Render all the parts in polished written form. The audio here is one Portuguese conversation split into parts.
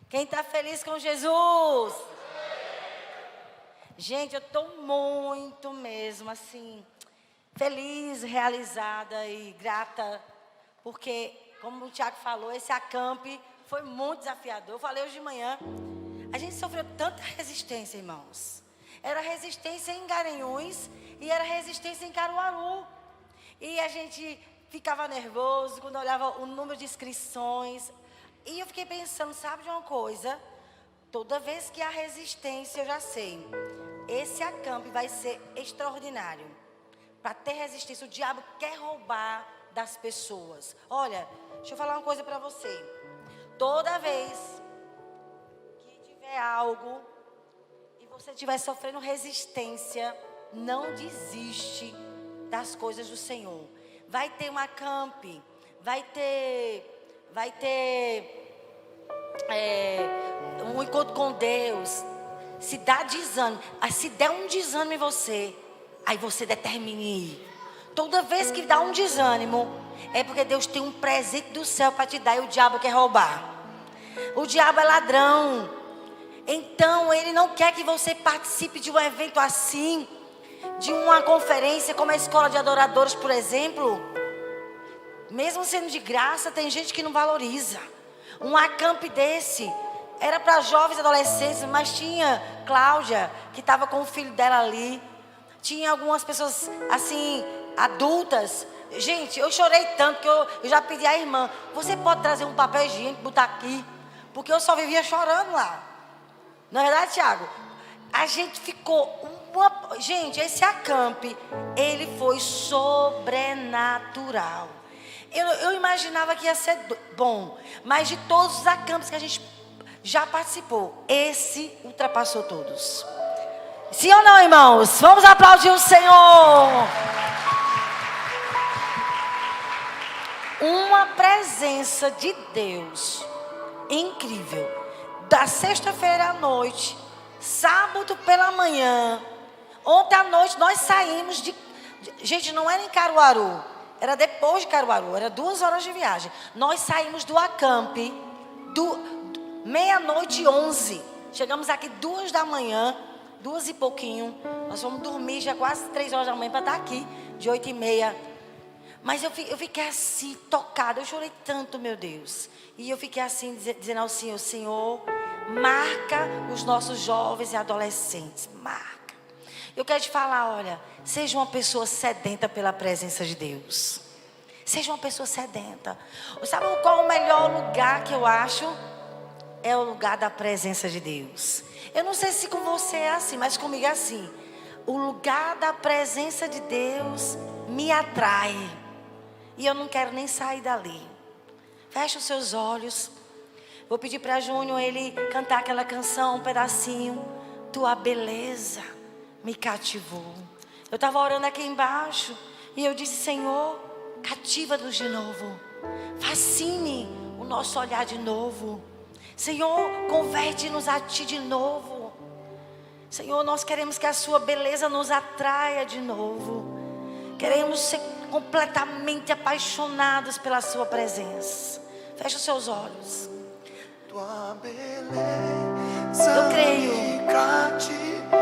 Quem está feliz com Jesus? Gente, eu estou muito mesmo assim, feliz, realizada e grata, porque, como o Tiago falou, esse acampe foi muito desafiador. Eu falei hoje de manhã, a gente sofreu tanta resistência, irmãos. Era resistência em Garanhuns e era resistência em Caruaru. E a gente ficava nervoso quando olhava o número de inscrições. E eu fiquei pensando, sabe de uma coisa? Toda vez que há resistência, eu já sei, esse acampe vai ser extraordinário. Para ter resistência, o diabo quer roubar das pessoas. Olha, deixa eu falar uma coisa para você. Toda vez que tiver algo e você estiver sofrendo resistência, não desiste das coisas do Senhor. Vai ter um acampe, vai ter um encontro com Deus. Se dá desânimo, se der um desânimo em você, aí você determine ir. Toda vez que dá um desânimo, é porque Deus tem um presente do céu para te dar e o diabo quer roubar. O diabo é ladrão. Então ele não quer que você participe de um evento assim, de uma conferência como a Escola de Adoradores, por exemplo. Mesmo sendo de graça, tem gente que não valoriza. Um acampe desse era para jovens e adolescentes, mas tinha Cláudia, que estava com o filho dela ali. Tinha algumas pessoas assim, adultas. Gente, eu chorei tanto que eu já pedi à irmã, você pode trazer um papel higiênico, botar aqui? Porque eu só vivia chorando lá. Não é verdade, Tiago? A gente ficou... Gente, esse acampe, ele foi sobrenatural. Eu imaginava que ia ser bom, mas de todos os acampes que a gente já participou, esse ultrapassou todos. Sim ou não, irmãos? Vamos aplaudir o Senhor. Uma presença de Deus incrível. Da sexta-feira à noite, sábado pela manhã. Ontem à noite nós saímos de... Gente, não era em Caruaru, era depois de Caruaru, era 2 horas de viagem. Nós saímos do acampe, meia-noite e 11. Chegamos aqui 2 da manhã, 2 e pouquinho. Nós fomos dormir já quase 3 horas da manhã para estar aqui, de 8h30. Mas eu fiquei assim, tocada. Eu chorei tanto, meu Deus. E eu fiquei assim, dizendo ao Senhor, Senhor, marca os nossos jovens e adolescentes. Marca. Eu quero te falar, olha, seja uma pessoa sedenta pela presença de Deus. Seja uma pessoa sedenta. Sabe qual o melhor lugar que eu acho? É o lugar da presença de Deus. Eu não sei se com você é assim, mas comigo é assim. O lugar da presença de Deus me atrai. E eu não quero nem sair dali. Feche os seus olhos. Vou pedir para Júnior ele cantar aquela canção, um pedacinho. Tua beleza me cativou. Eu estava orando aqui embaixo e eu disse, Senhor, cativa-nos de novo. Fascine o nosso olhar de novo. Senhor, converte-nos a Ti de novo. Senhor, nós queremos que a Sua beleza nos atraia de novo. Queremos ser completamente apaixonados pela Sua presença. Feche os seus olhos. Tua beleza, eu creio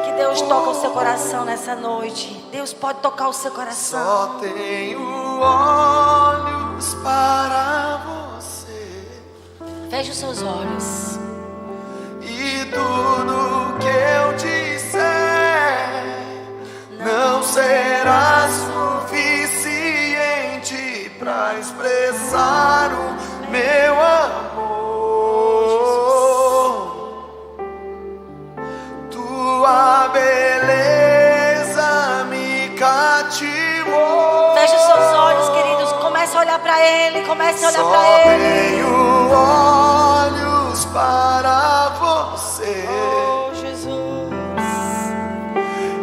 que Deus toca o seu coração nessa noite. Deus pode tocar o seu coração. Só tenho olhos para você. Feche os seus olhos. E tudo que eu disser não será suficiente para expressar o meu amor. Tua beleza me cativou. Feche os seus olhos, queridos. Comece a olhar para Ele. Comece a olhar para Ele. Tenho olhos para você. Oh, Jesus.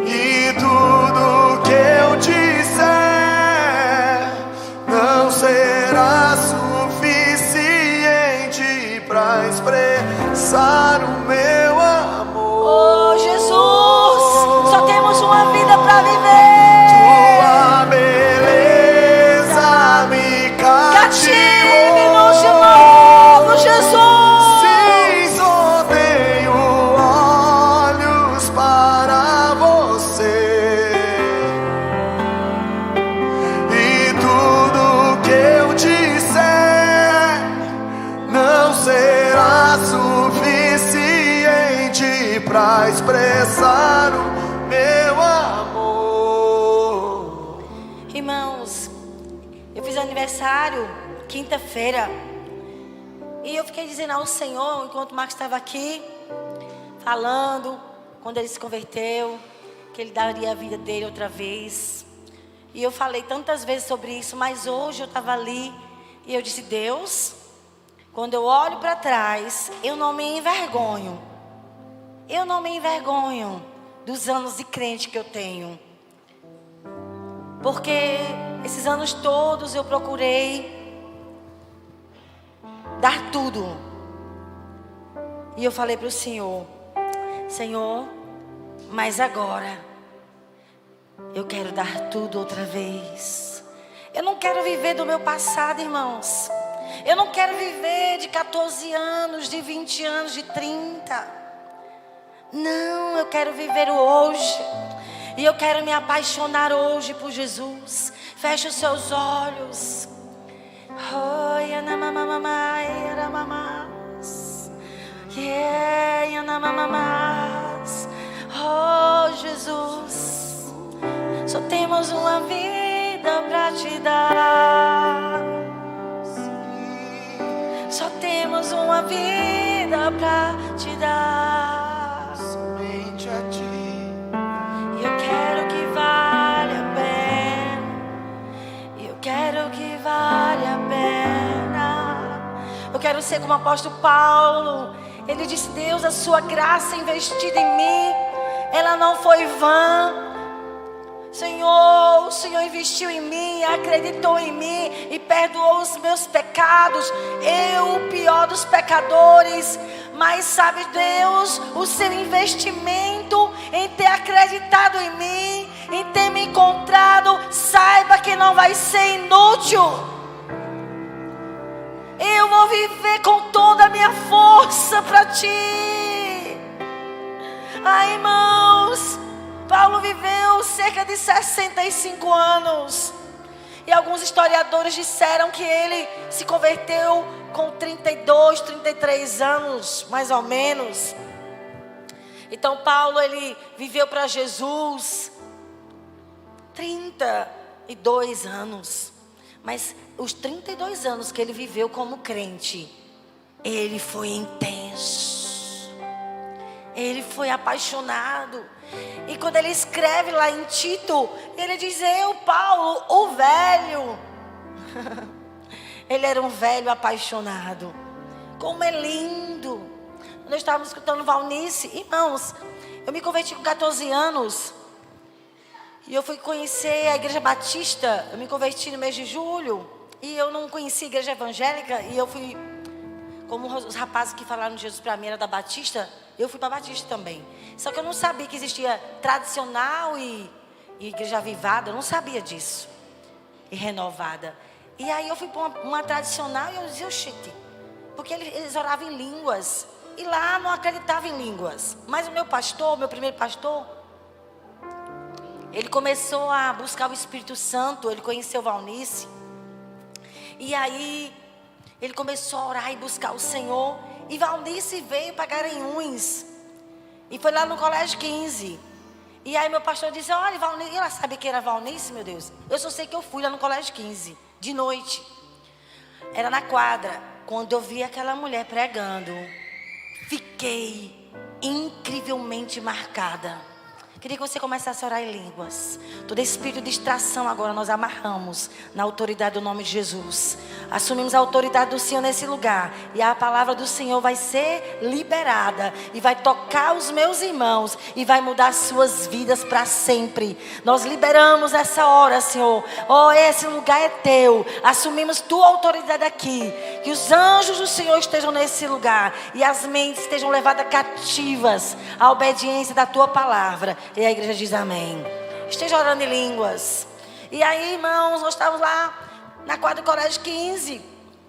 E tudo que eu disser não será suficiente para expressar o meu amor. Oh, Jesus, só temos uma vida para viver. Tua beleza me cativou. Cative-nos de novo, Jesus. Sim, só pra expressar o meu amor. Irmãos, eu fiz aniversário quinta-feira. E eu fiquei dizendo ao Senhor, enquanto o Marcos estava aqui, falando, quando ele se converteu, que ele daria a vida dele outra vez. E eu falei tantas vezes sobre isso, mas hoje eu estava ali e eu disse: Deus, quando eu olho para trás, eu não me envergonho. Eu não me envergonho dos anos de crente que eu tenho. Porque esses anos todos eu procurei dar tudo. E eu falei para o Senhor: Senhor, mas agora eu quero dar tudo outra vez. Eu não quero viver do meu passado, irmãos. Eu não quero viver de 14 anos, de 20 anos, de 30. Não, eu quero viver o hoje. E eu quero me apaixonar hoje por Jesus. Feche os seus olhos. Oh, yanamamamai, yaramamas. Yeah, yanamamamas. Oh, Jesus, só temos uma vida pra te dar. Só temos uma vida pra te dar. Somente a ti. E eu quero que vale a pena. Eu quero que vale a pena. Eu quero ser como o apóstolo Paulo. Ele disse: Deus, a sua graça investida em mim, ela não foi vã. Senhor, o Senhor investiu em mim, acreditou em mim e perdoou os meus pecados. Eu, o pior dos pecadores. Mas sabe, Deus, o seu investimento em ter acreditado em mim, em ter me encontrado, saiba que não vai ser inútil. Eu vou viver com toda a minha força para ti. Ai, irmãos, Paulo viveu cerca de 65 anos. E alguns historiadores disseram que ele se converteu com 32, 33 anos, mais ou menos. Então Paulo, ele viveu para Jesus 32 anos. Mas os 32 anos que ele viveu como crente, ele foi intenso. Ele foi apaixonado. E quando ele escreve lá em Tito, ele diz: eu, Paulo, o velho. Ele era um velho apaixonado. Como é lindo. Nós estávamos escutando Valnice. Irmãos, eu me converti com 14 anos. E eu fui conhecer a igreja batista. Eu me converti no mês de julho. E eu não conhecia a igreja evangélica. E eu fui, como os rapazes que falaram de Jesus para mim era da batista, eu fui para batista também. Só que eu não sabia que existia tradicional e igreja avivada. Eu não sabia disso. E renovada. E aí eu fui para uma tradicional e eu dizia: oxente, porque eles oravam em línguas. E lá não acreditava em línguas. Mas o meu pastor, meu primeiro pastor, ele começou a buscar o Espírito Santo. Ele conheceu Valnice. E aí ele começou a orar e buscar o Senhor. E Valnice veio para Garanhuns. E foi lá no colégio 15. E aí meu pastor disse: olha, Valnice. Ela sabe que era Valnice, meu Deus. Eu só sei que eu fui lá no colégio 15, de noite. Era na quadra. Quando eu vi aquela mulher pregando, fiquei incrivelmente marcada. Queria que você começasse a orar em línguas. Todo espírito de distração agora nós amarramos na autoridade do nome de Jesus. Assumimos a autoridade do Senhor nesse lugar. E a palavra do Senhor vai ser liberada. E vai tocar os meus irmãos. E vai mudar as suas vidas para sempre. Nós liberamos essa hora, Senhor. Oh, esse lugar é teu. Assumimos tua autoridade aqui. Que os anjos do Senhor estejam nesse lugar. E as mentes estejam levadas cativas à obediência da tua palavra. E a igreja diz amém. Esteja orando em línguas. E aí, irmãos, nós estávamos lá na quadra do colégio 15.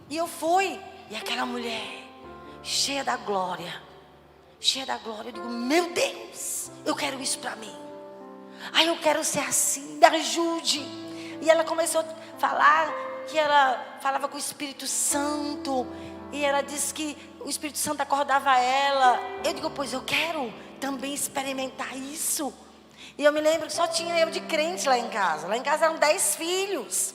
E eu fui. E aquela mulher, cheia da glória. Cheia da glória. Eu digo: meu Deus, eu quero isso para mim. Ai, eu quero ser assim, me ajude. E ela começou a falar que ela falava com o Espírito Santo. E ela disse que o Espírito Santo acordava ela. Eu digo: pois eu quero também experimentar isso. E eu me lembro que só tinha eu de crente lá em casa. Lá em casa eram 10 filhos.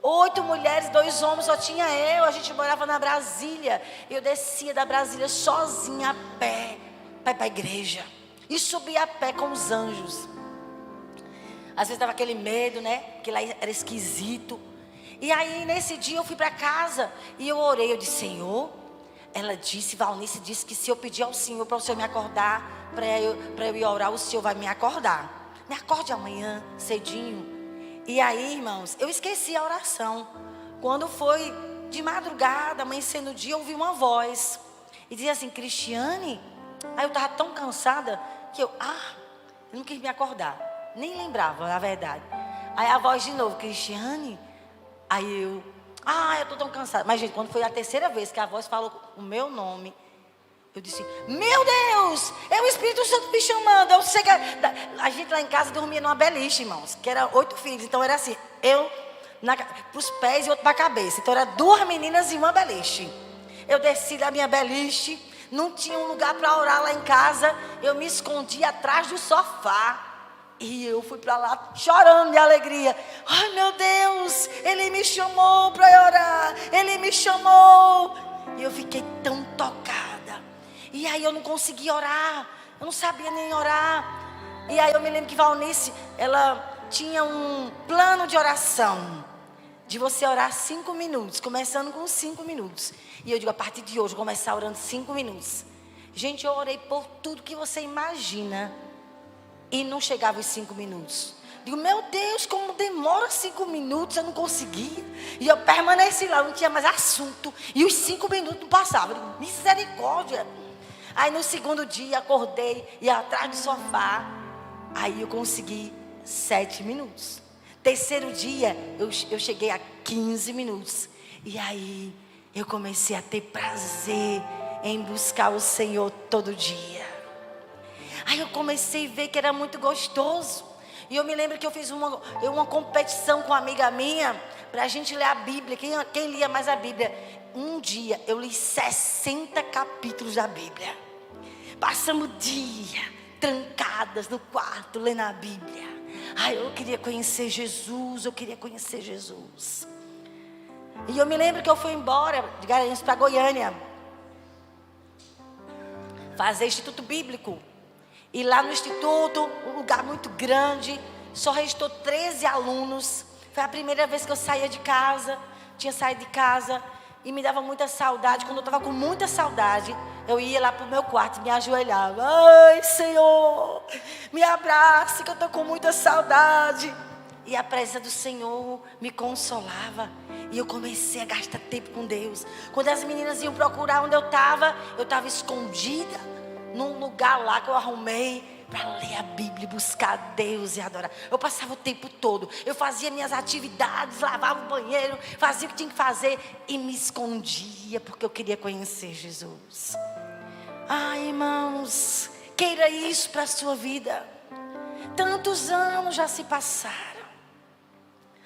8 mulheres, 2 homens, só tinha eu. A gente morava na Brasília. Eu descia da Brasília sozinha a pé para ir para a igreja. E subia a pé com os anjos. Às vezes dava aquele medo, né? Porque lá era esquisito. E aí nesse dia eu fui para casa e eu orei. Eu disse: Senhor, Valnice disse que se eu pedir ao Senhor para o Senhor me acordar, para eu ir orar, o Senhor vai me acordar. Me acorde amanhã cedinho. E aí, irmãos, eu esqueci a oração. Quando foi de madrugada, amanhecendo o dia, eu ouvi uma voz. E dizia assim: Cristiane. Aí eu estava tão cansada que eu não quis me acordar. Nem lembrava, na verdade. Aí a voz de novo: Cristiane. Aí eu estou tão cansada. Mas, gente, quando foi a terceira vez que a voz falou o meu nome, eu disse: meu Deus, é o Espírito Santo me chamando. A gente lá em casa dormia numa beliche, irmãos, que era 8 filhos. Então era assim, eu para os pés e outro para a cabeça. Então era 2 meninas e uma beliche. Eu desci da minha beliche, não tinha um lugar para orar lá em casa. Eu me escondi atrás do sofá. E eu fui para lá chorando de alegria. Ai, meu Deus, Ele me chamou para orar. Ele me chamou. E eu fiquei tão tocada. E aí eu não conseguia orar. Eu não sabia nem orar. E aí eu me lembro que Valnice, ela tinha um plano de oração. De você orar 5 minutos. Começando com 5 minutos. E eu digo: a partir de hoje, eu vou começar orando 5 minutos. Gente, eu orei por tudo que você imagina. E não chegava os 5 minutos. Digo: meu Deus, como demora 5 minutos, eu não conseguia. E eu permaneci lá, não tinha mais assunto. E os 5 minutos não passavam. Digo: misericórdia. Aí no segundo dia, acordei, ia atrás do sofá. Aí eu consegui 7 minutos. Terceiro dia, eu cheguei a 15 minutos. E aí eu comecei a ter prazer em buscar o Senhor todo dia. Aí eu comecei a ver que era muito gostoso. E eu me lembro que eu fiz uma competição com uma amiga minha, para a gente ler a Bíblia. Quem lia mais a Bíblia? Um dia eu li 60 capítulos da Bíblia. Passamos o dia trancadas no quarto, lendo a Bíblia. Ai, eu queria conhecer Jesus, E eu me lembro que eu fui embora de Garanhuns para Goiânia, fazer Instituto Bíblico. E lá no Instituto, um lugar muito grande, só restou 13 alunos. Foi a primeira vez que eu saía de casa, tinha saído de casa e me dava muita saudade. Quando eu estava com muita saudade, eu ia lá para o meu quarto e me ajoelhava. Ai, Senhor, me abrace que eu estou com muita saudade. E a presença do Senhor me consolava. E eu comecei a gastar tempo com Deus. Quando as meninas iam procurar onde eu estava escondida num lugar lá que eu arrumei para ler a Bíblia, buscar a Deus e adorar. Eu passava o tempo todo. Eu fazia minhas atividades, lavava o banheiro, fazia o que tinha que fazer e me escondia porque eu queria conhecer Jesus. Ai, irmãos, queira isso para a sua vida. Tantos anos já se passaram.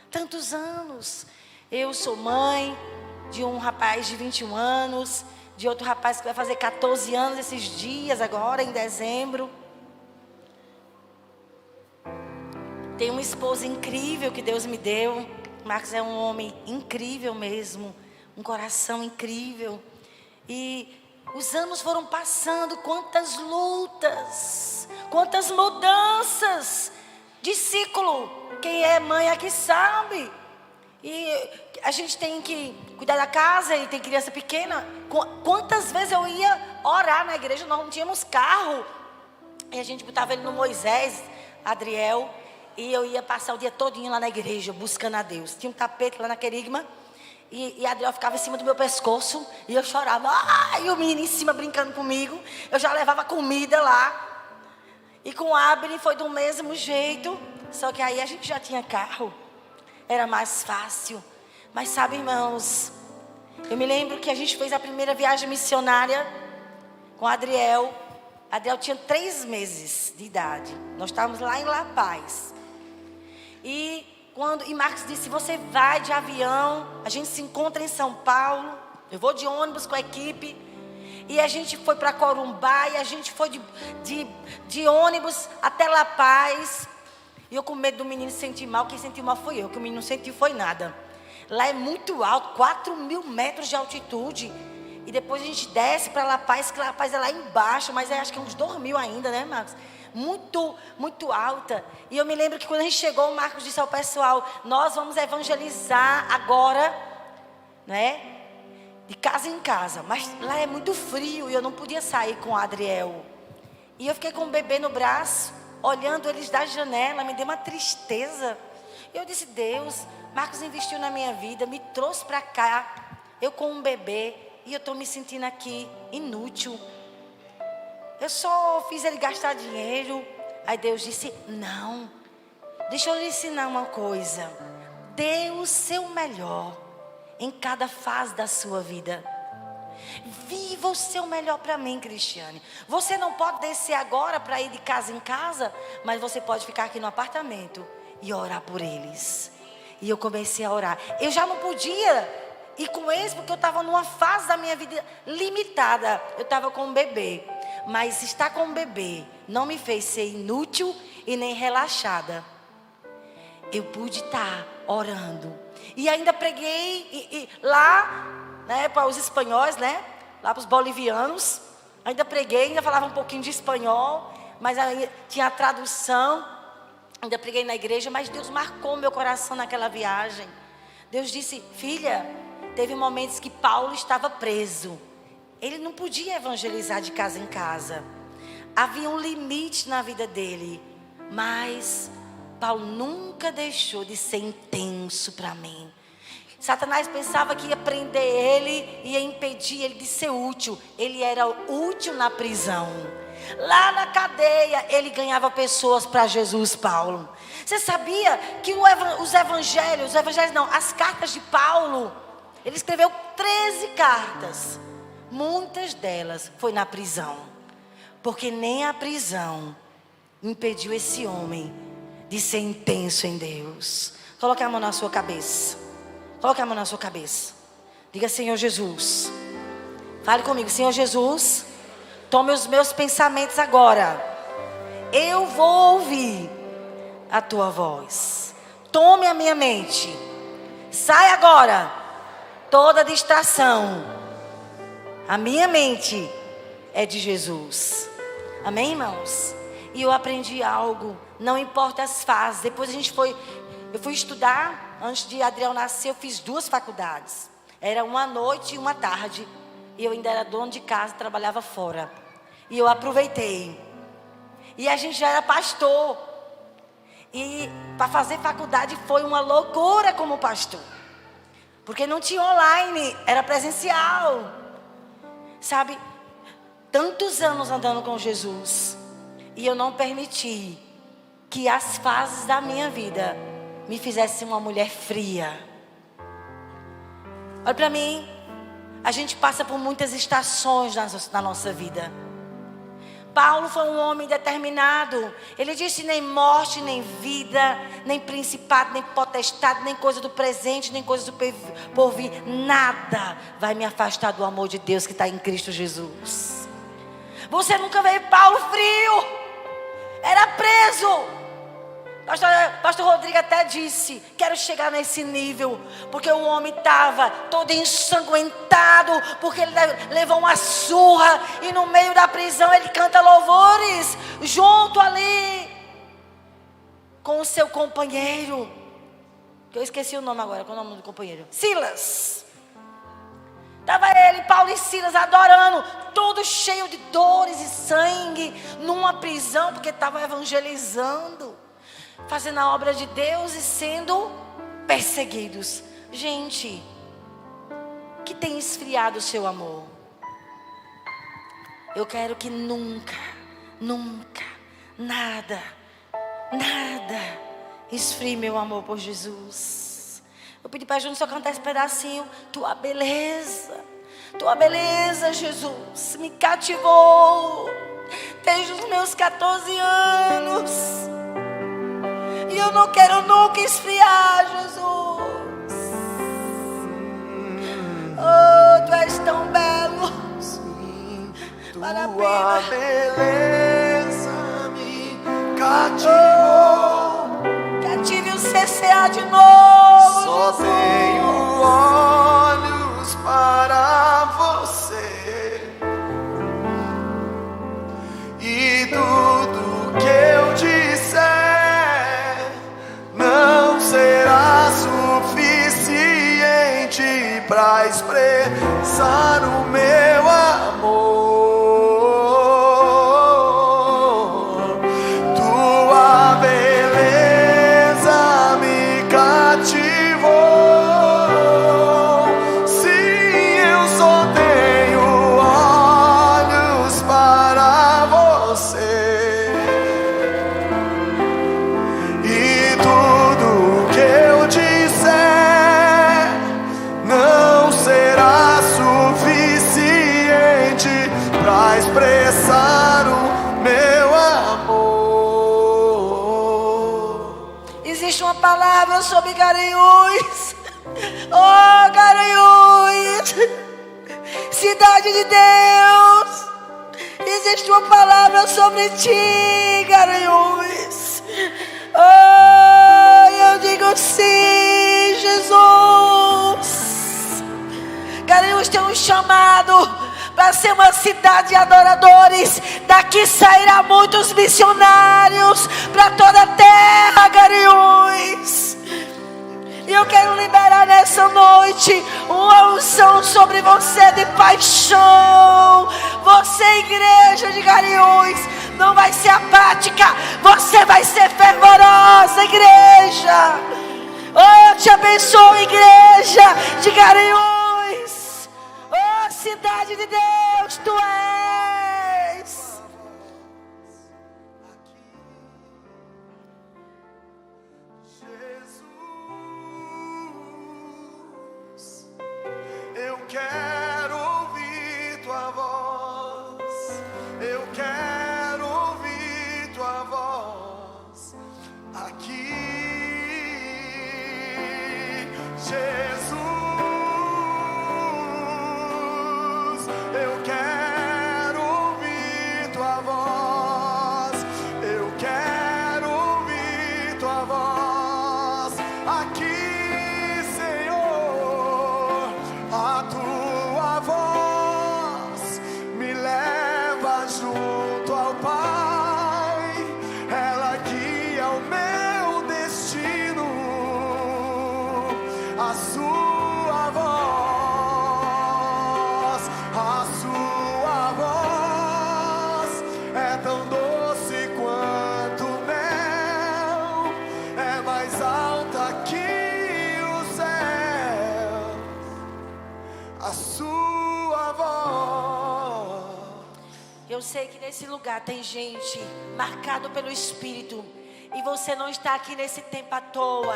Tantos anos. Eu sou mãe de um rapaz de 21 anos, de outro rapaz que vai fazer 14 anos esses dias agora, em dezembro. Tenho uma esposa incrível que Deus me deu. Marcos é um homem incrível mesmo, um coração incrível. E os anos foram passando, quantas lutas, quantas mudanças de ciclo. Quem é mãe aqui sabe. E a gente tem que cuidar da casa e tem criança pequena. Quantas vezes eu ia orar na igreja, nós não tínhamos carro. E a gente botava ele no Moisés, Adriel, e eu ia passar o dia todinho lá na igreja, buscando a Deus. Tinha um tapete lá na querigma, e Adriel ficava em cima do meu pescoço, e eu chorava. E o menino em cima brincando comigo. Eu já levava comida lá. E com o Abner foi do mesmo jeito, só que aí a gente já tinha carro. Era mais fácil. Mas sabe, irmãos, eu me lembro que a gente fez a primeira viagem missionária com Adriel. Adriel tinha 3 meses de idade. Nós estávamos lá em La Paz. E Marcos disse: você vai de avião, a gente se encontra em São Paulo. Eu vou de ônibus com a equipe. E a gente foi para Corumbá. E a gente foi de ônibus até La Paz. E eu com medo do menino sentir mal. Quem sentiu mal foi eu, que o menino não sentiu foi nada. Lá é muito alto, 4.000 metros de altitude. E depois a gente desce para La Paz, que La Paz é lá embaixo, mas acho que é uns 2.000 ainda, né, Marcos? Muito, muito alta. E eu me lembro que quando a gente chegou, o Marcos disse ao pessoal: nós vamos evangelizar agora, né? De casa em casa. Mas lá é muito frio e eu não podia sair com o Adriel. E eu fiquei com o bebê no braço, olhando eles da janela, me deu uma tristeza. E eu disse: Deus, Marcos investiu na minha vida, me trouxe para cá, eu com um bebê, e eu estou me sentindo aqui inútil. Eu só fiz ele gastar dinheiro. Aí Deus disse: não, deixa eu lhe ensinar uma coisa. Dê o seu melhor em cada fase da sua vida. Viva o seu melhor para mim, Cristiane. Você não pode descer agora para ir de casa em casa, mas você pode ficar aqui no apartamento e orar por eles. E eu comecei a orar. Eu já não podia ir com eles porque eu estava numa fase da minha vida limitada. Eu estava com um bebê. Mas estar com um bebê não me fez ser inútil e nem relaxada. Eu pude estar orando. E ainda preguei lá, né, para os espanhóis, né? Lá para os bolivianos. Ainda preguei, ainda falava um pouquinho de espanhol. Mas aí tinha a tradução. Ainda preguei na igreja, mas Deus marcou meu coração naquela viagem. Deus disse: filha, teve momentos que Paulo estava preso. Ele não podia evangelizar de casa em casa. Havia um limite na vida dele. Mas Paulo nunca deixou de ser intenso para mim. Satanás pensava que ia prender ele, ia impedir ele de ser útil. Ele era útil na prisão. Lá na cadeia, ele ganhava pessoas para Jesus, Paulo. Você sabia que as cartas de Paulo, ele escreveu 13 cartas. Muitas delas foi na prisão. Porque nem a prisão impediu esse homem de ser intenso em Deus. Coloque a mão na sua cabeça. Coloque a mão na sua cabeça. Diga: Senhor Jesus. Fale comigo: Senhor Jesus, tome os meus pensamentos agora. Eu vou ouvir a tua voz. Tome a minha mente. Sai agora toda distração. A minha mente é de Jesus. Amém, irmãos? E eu aprendi algo. Não importa as fases. Depois eu fui estudar. Antes de Adriel nascer, eu fiz 2 faculdades. Era uma noite e uma tarde. E eu ainda era dono de casa, trabalhava fora. E eu aproveitei. E a gente já era pastor. E para fazer faculdade foi uma loucura como pastor. Porque não tinha online, era presencial. Sabe, tantos anos andando com Jesus. E eu não permiti que as fases da minha vida me fizessem uma mulher fria. Olha para mim. A gente passa por muitas estações na nossa vida. Paulo foi um homem determinado. Ele disse: nem morte, nem vida, nem principado, nem potestade, nem coisa do presente, nem coisa do porvir, nada vai me afastar do amor de Deus que está em Cristo Jesus. Você nunca veio Paulo frio. Era preso. Pastor Rodrigo até disse: quero chegar nesse nível. Porque o homem estava todo ensanguentado, porque ele levou uma surra. E no meio da prisão ele canta louvores junto ali com o seu companheiro, que eu esqueci o nome agora. Qual é o nome do companheiro? Silas. Estava ele, Paulo e Silas adorando, todo cheio de dores e sangue, numa prisão, porque estava evangelizando, fazendo a obra de Deus e sendo perseguidos. Gente, que tem esfriado o seu amor? Eu quero que nunca, nada esfrie meu amor por Jesus. Eu pedi para a Júnior só cantar esse pedacinho. Tua beleza, Jesus, me cativou desde os meus 14 anos. E eu não quero nunca esfriar, Jesus. Oh, tu és tão belo. Tua beleza me cativou. Cative o CCA de novo. Só Jesus. tenho olhos para você. E tudo que eu disser não será suficiente para expressar o meu amor. Tua beleza me cativou. Sim, eu só tenho olhos para você. E tudo que eu disser não será suficiente para expressar o meu amor. Existe uma palavra sobre Garanhuns. Oh, Garanhuns, cidade de Deus. Existe uma palavra sobre ti, Garanhuns. Oh, eu digo sim, Jesus. Garanhuns tem um chamado para ser uma cidade de adoradores. Daqui sairá muitos missionários para toda a terra, Garanhuns. E eu quero liberar nessa noite uma unção sobre você de paixão. Você, igreja de Garanhuns, não vai ser apática, você vai ser fervorosa, igreja. Oh, eu te abençoo, igreja de Garanhuns. Oh, cidade de Deus, tu és. Jesus, eu quero ouvir tua voz. Eu quero ouvir tua voz aqui. Jesus, eu quero ouvir tua voz. Eu quero ouvir tua voz aqui, Senhor. A tua voz me leva junto ao Pai. Ela guia o meu destino. A sua voz é tão doce quanto mel, é mais alta que o céu. A sua voz. Eu sei que nesse lugar tem gente marcado pelo Espírito. E você não está aqui nesse tempo à toa.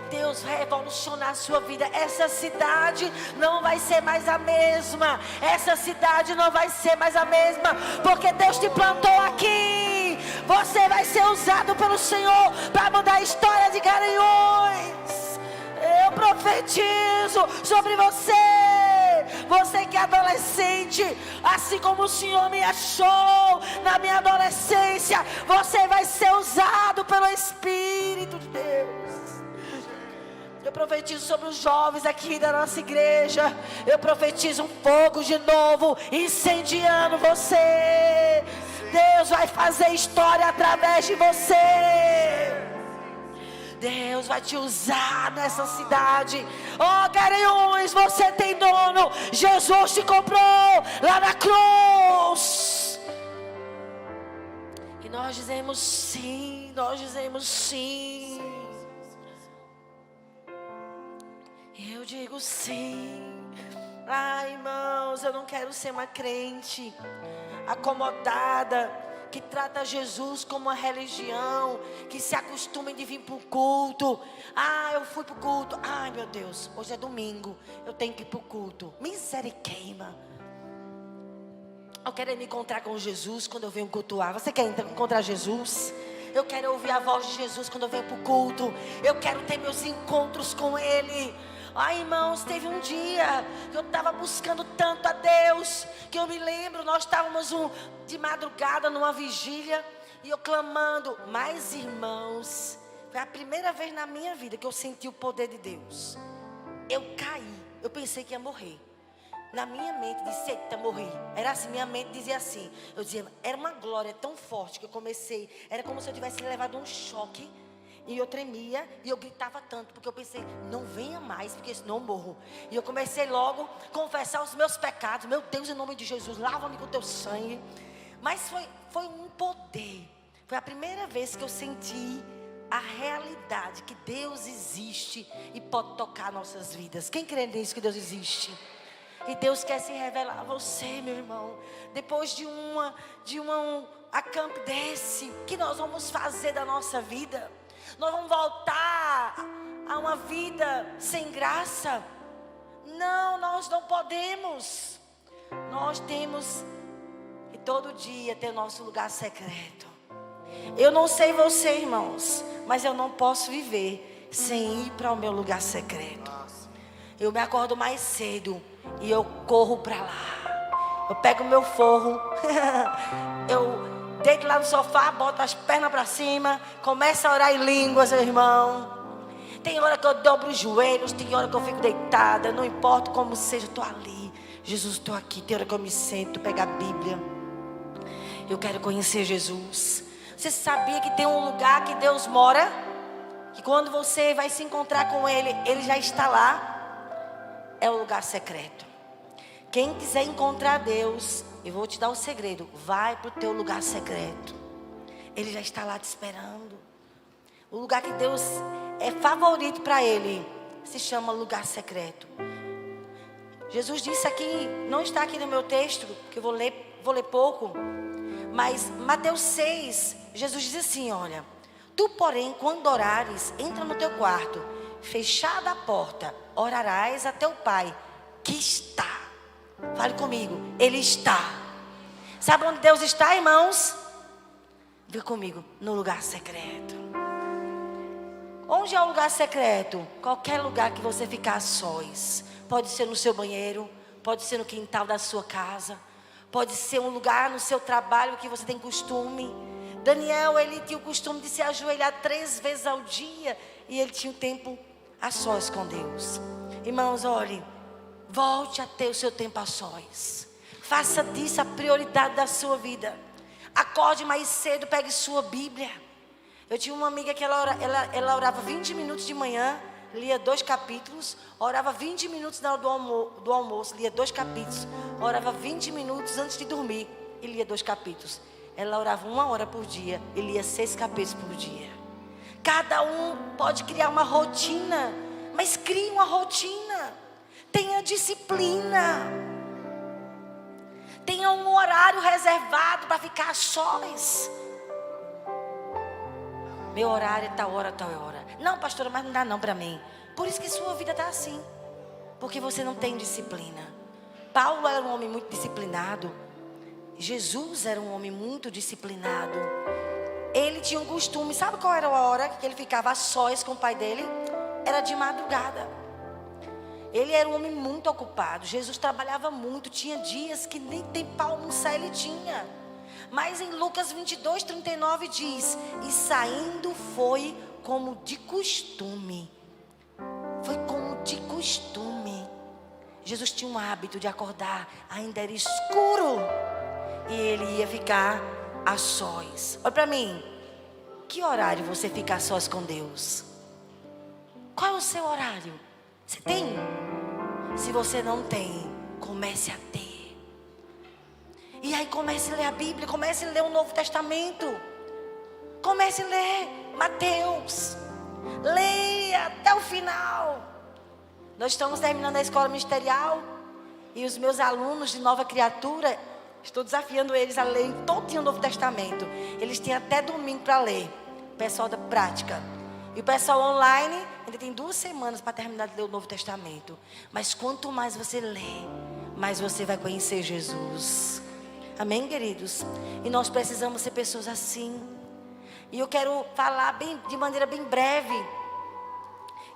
Deus vai revolucionar a sua vida. Essa cidade não vai ser mais a mesma. Essa cidade não vai ser mais a mesma. Porque Deus te plantou aqui. Você vai ser usado pelo Senhor para mudar a história de Garanhuns. Eu profetizo sobre você. Você que é adolescente, assim como o Senhor me achou na minha adolescência, você vai ser usado pelo Espírito de Deus. Eu profetizo sobre os jovens aqui da nossa igreja. Eu profetizo um fogo de novo, incendiando você. Deus vai fazer história através de você. Deus vai te usar nessa cidade. Oh, Garanhuns, você tem dono. Jesus te comprou lá na cruz. E nós dizemos sim. Nós dizemos sim. Eu digo sim. Ai, irmãos, eu não quero ser uma crente acomodada, que trata Jesus como uma religião, que se acostuma de vir para o culto. Ah, eu fui para o culto. Ai, meu Deus, hoje é domingo, eu tenho que ir para o culto. Misericórdia. Eu quero me encontrar com Jesus quando eu venho cultuar. Você quer encontrar Jesus? Eu quero ouvir a voz de Jesus quando eu venho para o culto. Eu quero ter meus encontros com Ele. Ai, irmãos, teve um dia que eu estava buscando tanto a Deus, que eu me lembro, nós estávamos de madrugada numa vigília, e eu clamando, mas irmãos, foi a primeira vez na minha vida que eu senti o poder de Deus. Eu caí, eu pensei que ia morrer. Na minha mente disse, eita, morri. Era assim, minha mente dizia assim. Eu dizia, era uma glória tão forte que eu comecei. Era como se eu tivesse levado um choque. E eu tremia e eu gritava tanto, porque eu pensei, não venha mais, porque senão eu morro. E eu comecei logo a confessar os meus pecados. Meu Deus, em nome de Jesus, lava-me com teu sangue. Mas foi um poder. Foi a primeira vez que eu senti a realidade que Deus existe e pode tocar nossas vidas. Quem crê nisso, que Deus existe? E Deus quer se revelar a você, meu irmão. Depois de um acampe desse, que nós vamos fazer da nossa vida? Nós vamos voltar a uma vida sem graça? Não, nós não podemos. Nós temos que todo dia ter nosso lugar secreto. Eu não sei você, irmãos, mas eu não posso viver sem ir para o meu lugar secreto. Eu me acordo mais cedo e eu corro para lá. Eu pego o meu forro, eu deito lá no sofá, boto as pernas para cima, começo a orar em línguas, meu irmão. Tem hora que eu dobro os joelhos, tem hora que eu fico deitada, não importa como seja, eu estou ali. Jesus, estou aqui. Tem hora que eu me sento, pego a Bíblia. Eu quero conhecer Jesus. Você sabia que tem um lugar que Deus mora? Que quando você vai se encontrar com Ele, Ele já está lá. É o lugar secreto. Quem quiser encontrar Deus, eu vou te dar o segredo. Vai para o teu lugar secreto. Ele já está lá te esperando. O lugar que Deus é favorito para Ele se chama lugar secreto. Jesus disse aqui, não está aqui no meu texto, que eu vou ler pouco. Mas Mateus 6, Jesus diz assim, olha. Tu, porém, quando orares, entra no teu quarto, fechada a porta, orarás a teu Pai, que está. Fale comigo, Ele está. Sabe onde Deus está, irmãos? Vê comigo, no lugar secreto. Onde é o lugar secreto? Qualquer lugar que você ficar a sós. Pode ser no seu banheiro, pode ser no quintal da sua casa, pode ser um lugar no seu trabalho que você tem costume. Daniel, ele tinha o costume de se ajoelhar 3 vezes ao dia, e ele tinha o tempo a sós com Deus. Irmãos, olhe, volte a ter o seu tempo a sós. Faça disso a prioridade da sua vida. Acorde mais cedo, pegue sua Bíblia. Eu tinha uma amiga que ela orava 20 minutos de manhã, lia 2 capítulos, orava 20 minutos na hora do almoço, lia 2 capítulos, orava 20 minutos antes de dormir e lia 2 capítulos. Ela orava 1 hora por dia e lia 6 capítulos por dia. Cada um pode criar uma rotina, mas crie uma rotina. Tenha disciplina. Tenha um horário reservado para ficar a sós. Meu horário é tal hora, tal hora. Não, pastora, mas não dá não para mim. Por isso que sua vida está assim. Porque você não tem disciplina. Paulo era um homem muito disciplinado. Jesus era um homem muito disciplinado. Ele tinha um costume, sabe qual era a hora que ele ficava a sós com o pai dele? Era de madrugada. Ele era um homem muito ocupado. Jesus trabalhava muito, tinha dias que nem tempo para almoçar ele tinha. Mas em Lucas 22, 39 diz: e saindo foi como de costume. Foi como de costume. Jesus tinha um hábito de acordar, ainda era escuro, e ele ia ficar a sós. Olha para mim. Que horário você fica a sós com Deus? Qual é o seu horário? Você tem? Se você não tem, comece a ter. E aí comece a ler a Bíblia, comece a ler o Novo Testamento. Comece a ler Mateus. Leia até o final. Nós estamos terminando a escola ministerial. E os meus alunos de Nova Criatura, estou desafiando eles a ler todo o Novo Testamento. Eles têm até domingo para ler. O pessoal da prática. E o pessoal online ainda tem 2 semanas para terminar de ler o Novo Testamento. Mas quanto mais você lê, mais você vai conhecer Jesus. Amém, queridos? E nós precisamos ser pessoas assim. E eu quero falar de maneira bem breve,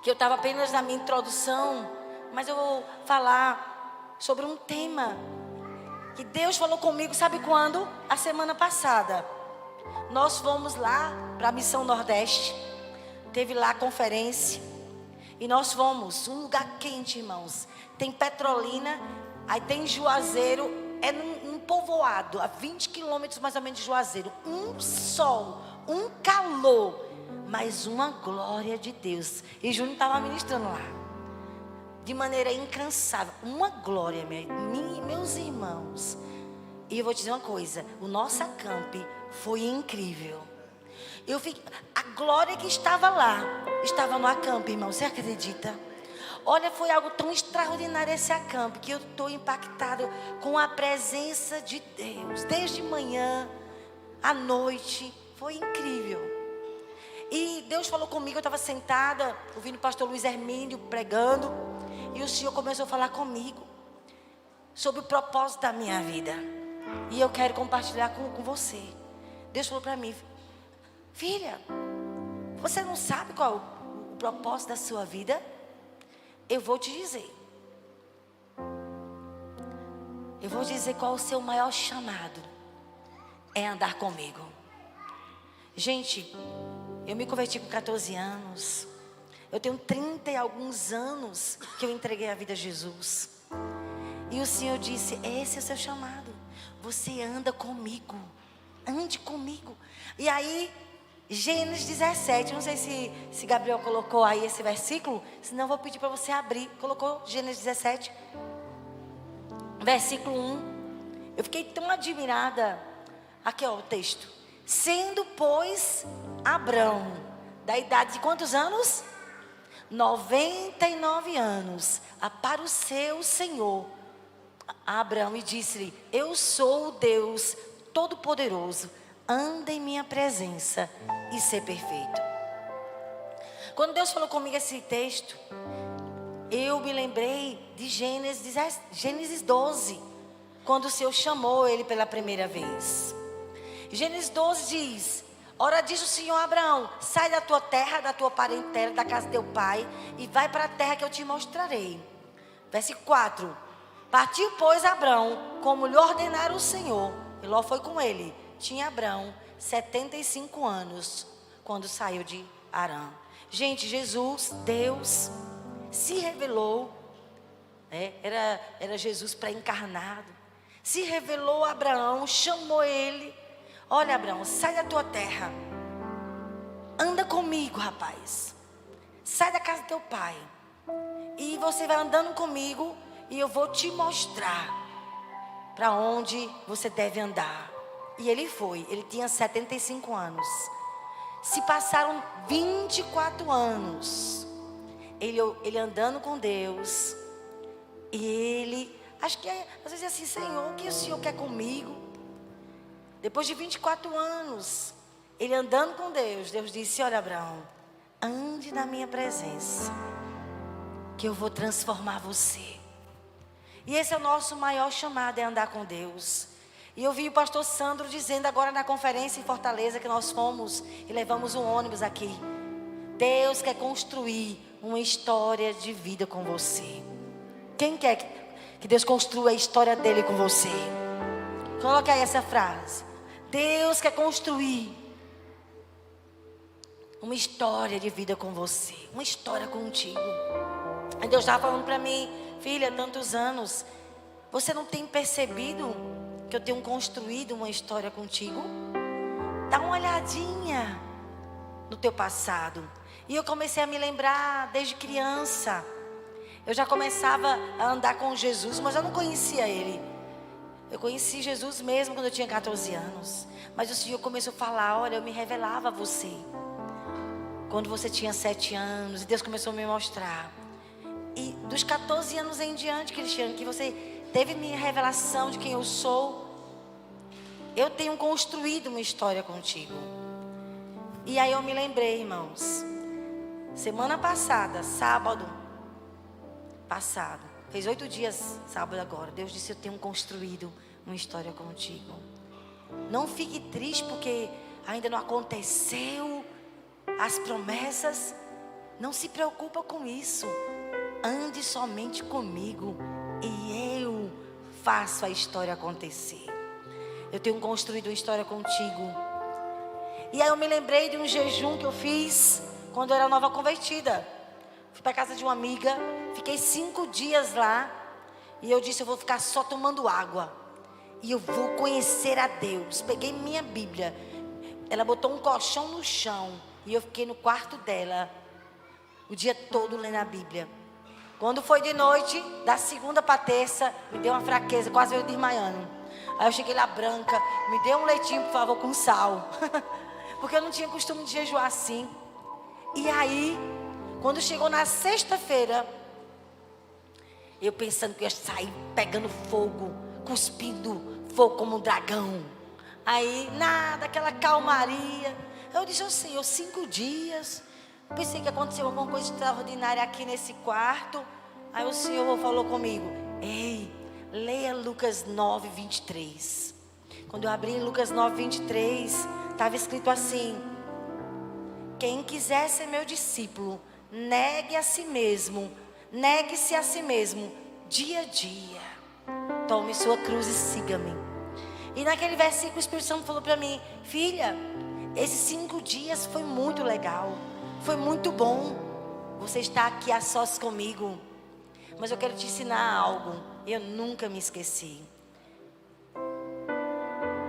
que eu estava apenas na minha introdução, mas eu vou falar sobre um tema que Deus falou comigo, sabe quando? A semana passada. Nós fomos lá para a Missão Nordeste, teve lá a conferência, e nós fomos, um lugar quente, irmãos. Tem Petrolina, aí tem Juazeiro, é num povoado, a 20 quilômetros mais ou menos de Juazeiro. Um sol, um calor, mas uma glória de Deus. E Júnior estava ministrando lá, de maneira incansável, uma glória, meus irmãos. E eu vou te dizer uma coisa, o nosso acampe foi incrível. A glória que estava lá, estava no acampe, irmão, você acredita? Olha, foi algo tão extraordinário esse acampe, que eu estou impactado com a presença de Deus. Desde manhã, à noite, foi incrível. E Deus falou comigo, eu estava sentada, ouvindo o pastor Luiz Hermínio pregando, e o Senhor começou a falar comigo sobre o propósito da minha vida. E eu quero compartilhar com você. Deus falou para mim: filha, você não sabe qual é o propósito da sua vida? Eu vou te dizer. Eu vou dizer qual é o seu maior chamado. É andar comigo. Gente, eu me converti com 14 anos. Eu tenho 30 e alguns anos que eu entreguei a vida a Jesus. E o Senhor disse: esse é o seu chamado. Você anda comigo. Ande comigo. E aí, Gênesis 17, não sei se Gabriel colocou aí esse versículo, senão eu vou pedir para você abrir. Colocou Gênesis 17, versículo 1. Eu fiquei tão admirada. Aqui ó o texto. Sendo, pois, Abrão, da idade de quantos anos? 99 anos, apareceu o Senhor a Abrão e disse-lhe: eu sou o Deus Todo-Poderoso, anda em minha presença e ser perfeito. Quando Deus falou comigo esse texto, eu me lembrei de Gênesis 12, quando o Senhor chamou ele pela primeira vez. Gênesis 12 diz: ora diz o Senhor a Abraão: sai da tua terra, da tua parentela, da casa de teu pai, e vai para a terra que eu te mostrarei. Versículo 4: partiu, pois, Abraão, como lhe ordenara o Senhor, e Ló foi com ele. Tinha Abraão 75 anos quando saiu de Harã. Gente, Jesus, Deus, se revelou, era Jesus pré-encarnado, se revelou a Abraão, chamou ele: olha, Abraão, sai da tua terra, anda comigo, rapaz, sai da casa do teu pai, e você vai andando comigo, e eu vou te mostrar para onde você deve andar. E ele foi, ele tinha 75 anos. Se passaram 24 anos, ele andando com Deus, e ele, acho que às vezes é assim: Senhor, o que o Senhor quer comigo? Depois de 24 anos, ele andando com Deus, Deus disse: olha, Abraão, ande na minha presença, que eu vou transformar você. E esse é o nosso maior chamado, é andar com Deus. E eu vi o pastor Sandro dizendo agora na conferência em Fortaleza, que nós fomos e levamos um ônibus aqui: Deus quer construir uma história de vida com você. Quem quer que Deus construa a história dele com você? Coloque aí essa frase: Deus quer construir uma história de vida com você, uma história contigo. E Deus estava falando para mim: filha, tantos anos, você não tem percebido que eu tenho construído uma história contigo? Dá uma olhadinha no teu passado. E eu comecei a me lembrar desde criança. Eu já começava a andar com Jesus, mas eu não conhecia Ele. Eu conheci Jesus mesmo quando eu tinha 14 anos. Mas o Senhor começou a falar: olha, eu me revelava a você quando você tinha 7 anos. E Deus começou a me mostrar. E dos 14 anos em diante, Cristiano, que você teve minha revelação de quem eu sou, eu tenho construído uma história contigo. E aí eu me lembrei, irmãos, semana passada, sábado passado, fez 8 dias, sábado agora, Deus disse: eu tenho construído uma história contigo. Não fique triste porque ainda não aconteceu as promessas. Não se preocupa com isso. ande somente comigo e eu faço a história acontecer. Eu tenho construído uma história contigo. E aí eu me lembrei de um jejum que eu fiz quando eu era nova convertida. Fui para casa de uma amiga, fiquei 5 dias lá. E eu disse, eu vou ficar só tomando água. E eu vou conhecer a Deus. Peguei minha Bíblia. Ela botou um colchão no chão. E eu fiquei no quarto dela o dia todo lendo a Bíblia. Quando foi de noite, da segunda para terça, me deu uma fraqueza, quase veio desmaiando. Aí eu cheguei lá branca, me dê um leitinho, por favor, com sal. Porque eu não tinha costume de jejuar assim. E aí, quando chegou na sexta-feira, eu pensando que eu ia sair pegando fogo, cuspindo fogo como um dragão. Aí, nada, aquela calmaria. Eu disse, Senhor, 5 dias. Pensei que aconteceu alguma coisa extraordinária aqui nesse quarto. Aí o Senhor falou comigo, ei, leia Lucas 9, 23. Quando eu abri em Lucas 9, 23, estava escrito assim: quem quiser ser meu discípulo, negue a si mesmo, negue-se a si mesmo, dia a dia. Tome sua cruz e siga-me. E naquele versículo o Espírito Santo falou para mim, filha, esses 5 dias foi muito legal. Foi muito bom você estar aqui a sós comigo. Mas eu quero te ensinar algo. Eu nunca me esqueci.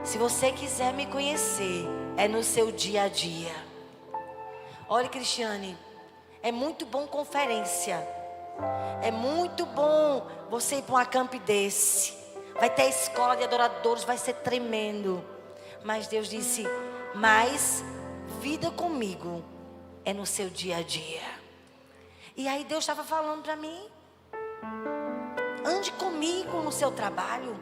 Se você quiser me conhecer, é no seu dia a dia. Olha, Cristiane, é muito bom conferência. É muito bom você ir para um acampe desse. Vai ter escola de adoradores, vai ser tremendo. Mas Deus disse, mas vida comigo é no seu dia a dia. E aí Deus estava falando para mim, ande comigo no seu trabalho.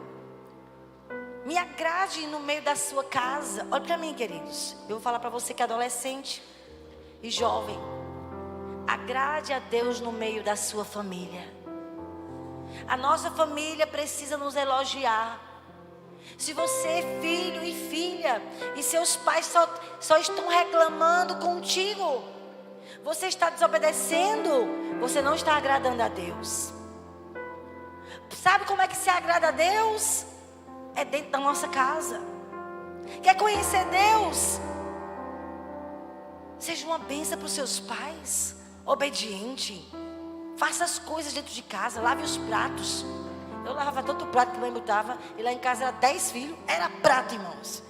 Me agrade no meio da sua casa. Olha para mim, queridos. Eu vou falar para você que é adolescente e jovem. Agrade a Deus no meio da sua família. A nossa família precisa nos elogiar. Se você é filho e filha e seus pais só estão reclamando contigo, você está desobedecendo, você não está agradando a Deus. Sabe como é que se agrada a Deus? É dentro da nossa casa. Quer conhecer Deus? Seja uma bênção para os seus pais, obediente. Faça as coisas dentro de casa, lave os pratos. Eu lavava tanto prato que a mãe botava. E lá em casa era 10 filhos, era prato, irmãos.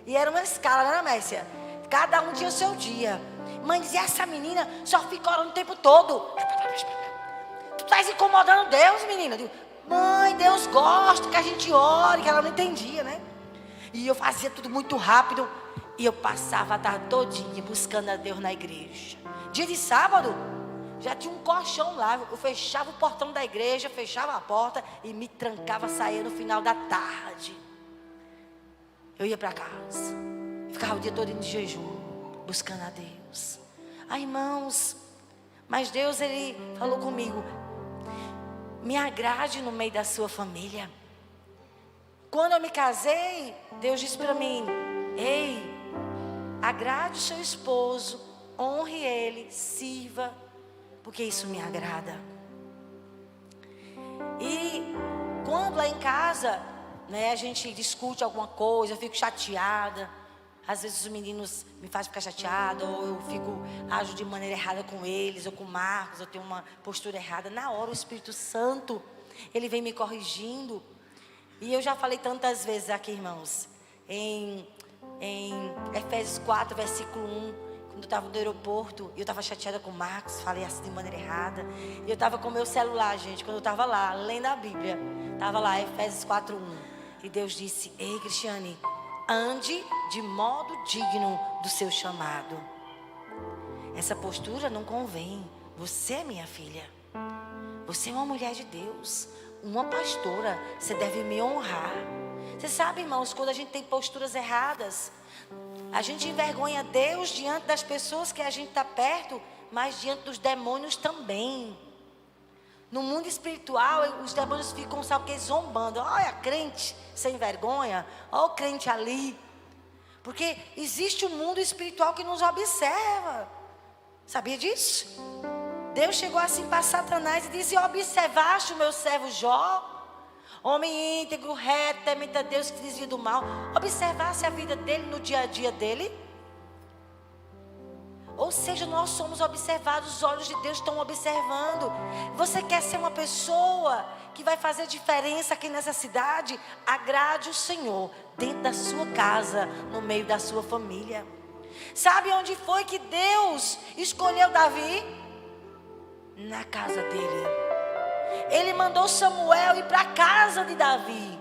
E era uma escala, né, Mércia? Cada um tinha o seu dia. Mãe dizia, essa menina só fica orando o tempo todo. Tu estás incomodando Deus, menina? Eu digo, mãe, Deus gosta que a gente ore. Que ela não entendia, né? E eu fazia tudo muito rápido. E eu passava a tarde todinha buscando a Deus na igreja. Dia de sábado, já tinha um colchão lá. Eu fechava o portão da igreja, fechava a porta e me trancava, saía no final da tarde. Eu ia para casa. Ficava o dia todo de jejum, buscando a Deus. Irmãos, mas Deus, Ele falou comigo, me agrade no meio da sua família. Quando eu me casei, Deus disse para mim, ei, agrade o seu esposo, honre ele, sirva, porque isso me agrada. E quando lá em casa, né, a gente discute alguma coisa, eu fico chateada. Às vezes os meninos me fazem ficar chateada, ou eu ajo de maneira errada com eles, ou com o Marcos, eu tenho uma postura errada. Na hora o Espírito Santo, Ele vem me corrigindo. E eu já falei tantas vezes aqui, irmãos, em Efésios 4, versículo 1, quando eu estava no aeroporto, e eu estava chateada com o Marcos, falei assim de maneira errada. E eu estava com o meu celular, gente, quando eu estava lá, lendo a Bíblia, estava lá, Efésios 4, 1. E Deus disse, ei, Cristiane, ande de modo digno do seu chamado. Essa postura não convém. Você é minha filha. Você é uma mulher de Deus, uma pastora. Você deve me honrar. Você sabe, irmãos, quando a gente tem posturas erradas, a gente envergonha Deus diante das pessoas que a gente está perto, mas diante dos demônios também. No mundo espiritual, os demônios ficam, sabe o que, zombando. Olha a crente sem vergonha, olha o crente ali. Porque existe um mundo espiritual que nos observa. Sabia disso? Deus chegou assim para Satanás e disse: observaste o meu servo Jó? Homem íntegro, reto, temente a Deus, que desvia do mal. Observasse a vida dele no dia a dia dele? Ou seja, nós somos observados, os olhos de Deus estão observando. Você quer ser uma pessoa que vai fazer diferença aqui nessa cidade? Agrade o Senhor dentro da sua casa, no meio da sua família. Sabe onde foi que Deus escolheu Davi? Na casa dele. Ele mandou Samuel ir para a casa de Davi.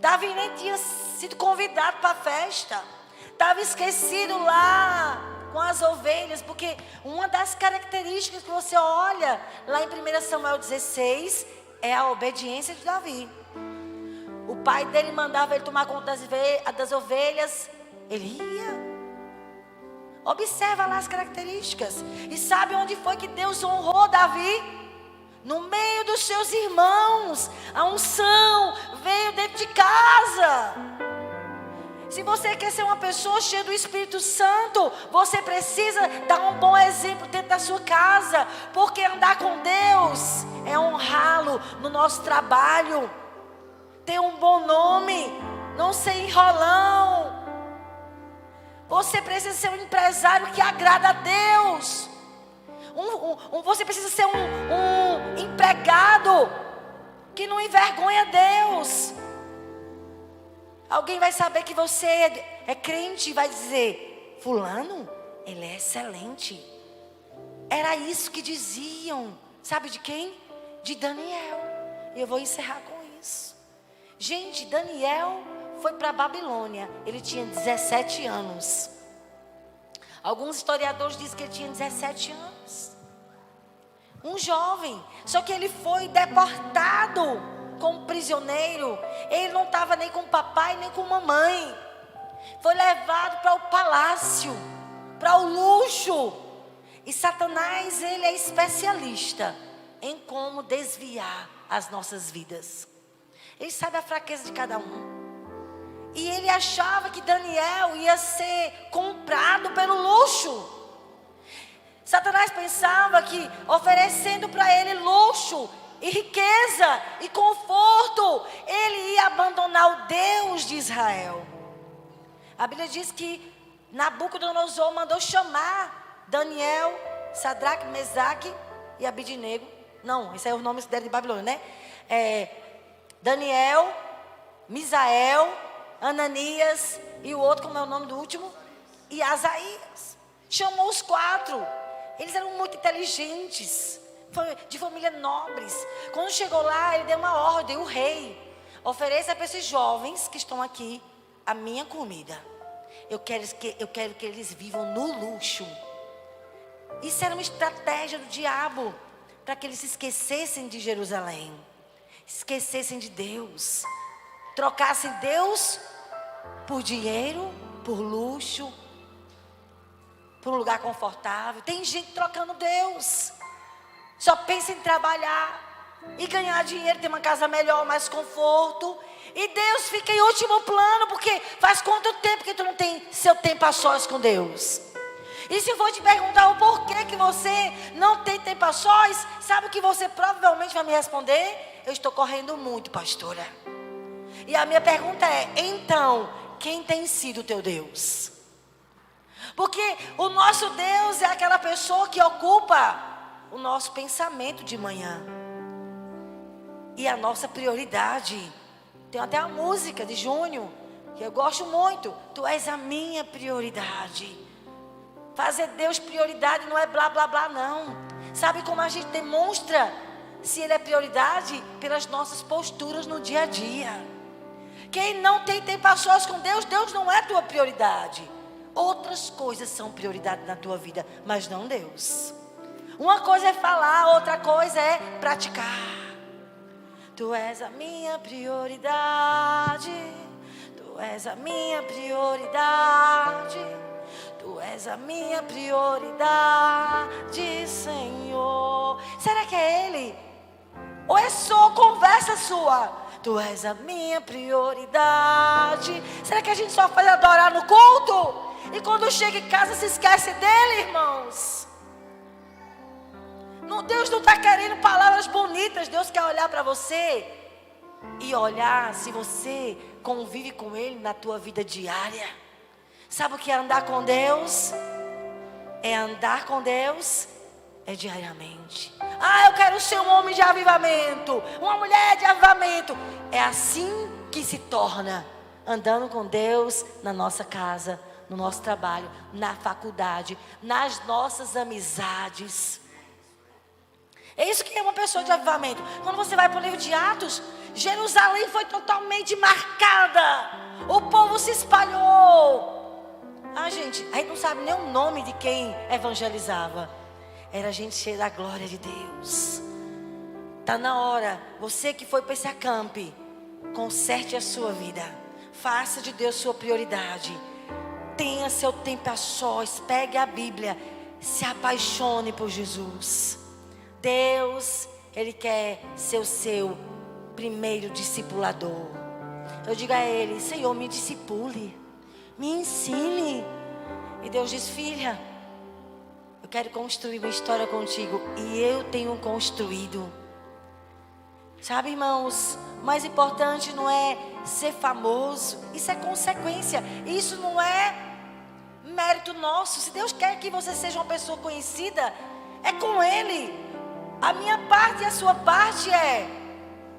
Davi nem tinha sido convidado para a festa. Estava esquecido lá com as ovelhas. Porque uma das características que você olha lá em 1 Samuel 16 é a obediência de Davi. O pai dele mandava ele tomar conta das ovelhas. Ele ia. Observa lá as características. E sabe onde foi que Deus honrou Davi? No meio dos seus irmãos. A unção veio dentro de casa. Se você quer ser uma pessoa cheia do Espírito Santo, você precisa dar um bom exemplo dentro da sua casa. Porque andar com Deus é honrá-lo no nosso trabalho. Ter um bom nome. Não ser enrolão. Você precisa ser um empresário que agrada a Deus. Você precisa ser um empregado que não envergonha Deus. Alguém vai saber que você é crente e vai dizer: fulano, ele é excelente. Era isso que diziam. Sabe de quem? De Daniel. E eu vou encerrar com isso. Gente, Daniel foi para a Babilônia. Ele tinha 17 anos. Alguns historiadores dizem que ele tinha 17 anos. Um jovem. Só que ele foi deportado como prisioneiro. Ele não estava nem com papai nem com mamãe. Foi levado para o palácio, para o luxo. E Satanás, ele é especialista em como desviar as nossas vidas. Ele sabe a fraqueza de cada um. E ele achava que Daniel ia ser comprado pelo luxo. Satanás pensava que oferecendo para ele luxo e riqueza e conforto, ele ia abandonar o Deus de Israel. A Bíblia diz que Nabucodonosor mandou chamar Daniel, Sadraque, Mesaque e Abidnego. Não, esse é o nome dele de Babilônia, né? Daniel, Misael, Ananias e o outro, como é o nome do último? E Asaías. Chamou os 4. Eles eram muito inteligentes, de família nobres. Quando chegou lá, ele deu uma ordem: o rei, ofereça para esses jovens que estão aqui a minha comida. Eu quero que eles vivam no luxo. Isso era uma estratégia do diabo, para que eles se esquecessem de Jerusalém, esquecessem de Deus, trocassem Deus por dinheiro, por luxo, por um lugar confortável. Tem gente trocando Deus. Só pensa em trabalhar e ganhar dinheiro, ter uma casa melhor, mais conforto. E Deus fica em último plano, porque faz quanto tempo que tu não tem seu tempo a sós com Deus? E se eu for te perguntar o porquê que você não tem tempo a sós, sabe o que você provavelmente vai me responder? Eu estou correndo muito, pastora. E a minha pergunta é: então, quem tem sido o teu Deus? Porque o nosso Deus é aquela pessoa que ocupa o nosso pensamento de manhã. E a nossa prioridade. Tem até a música de Júnior, que eu gosto muito. Tu és a minha prioridade. Fazer Deus prioridade não é blá blá blá, não. Sabe como a gente demonstra se Ele é prioridade? Pelas nossas posturas no dia a dia. Quem não tem tempo a sós com Deus, Deus não é tua prioridade. Outras coisas são prioridade na tua vida, mas não Deus. Uma coisa é falar, outra coisa é praticar. Tu és a minha prioridade. Tu és a minha prioridade. Tu és a minha prioridade, Senhor. Será que é Ele? Ou é só conversa sua? Tu és a minha prioridade. Será que a gente só faz adorar no culto? E quando chega em casa se esquece dele, irmãos? Deus não está querendo palavras bonitas. Deus quer olhar para você e olhar se você convive com Ele na tua vida diária. Sabe o que é andar com Deus? É andar com Deus diariamente. Eu quero ser um homem de avivamento, uma mulher de avivamento. É assim que se torna andando com Deus na nossa casa, no nosso trabalho, na faculdade, nas nossas amizades. É isso que é uma pessoa de avivamento. Quando você vai para o livro de Atos, Jerusalém foi totalmente marcada. O povo se espalhou. Gente, a gente não sabe nem o nome de quem evangelizava. Era gente cheia da glória de Deus. Está na hora, você que foi para esse acampe, conserte a sua vida. Faça de Deus sua prioridade. Tenha seu tempo a sós. Pegue a Bíblia. Se apaixone por Jesus. Deus, Ele quer ser o seu primeiro discipulador. Eu digo a Ele: Senhor, me discipule, me ensine. E Deus diz: filha, eu quero construir uma história contigo. E eu tenho construído. Sabe, irmãos, o mais importante não é ser famoso. Isso é consequência. Isso não é mérito nosso. Se Deus quer que você seja uma pessoa conhecida, é com Ele. A minha parte e a sua parte é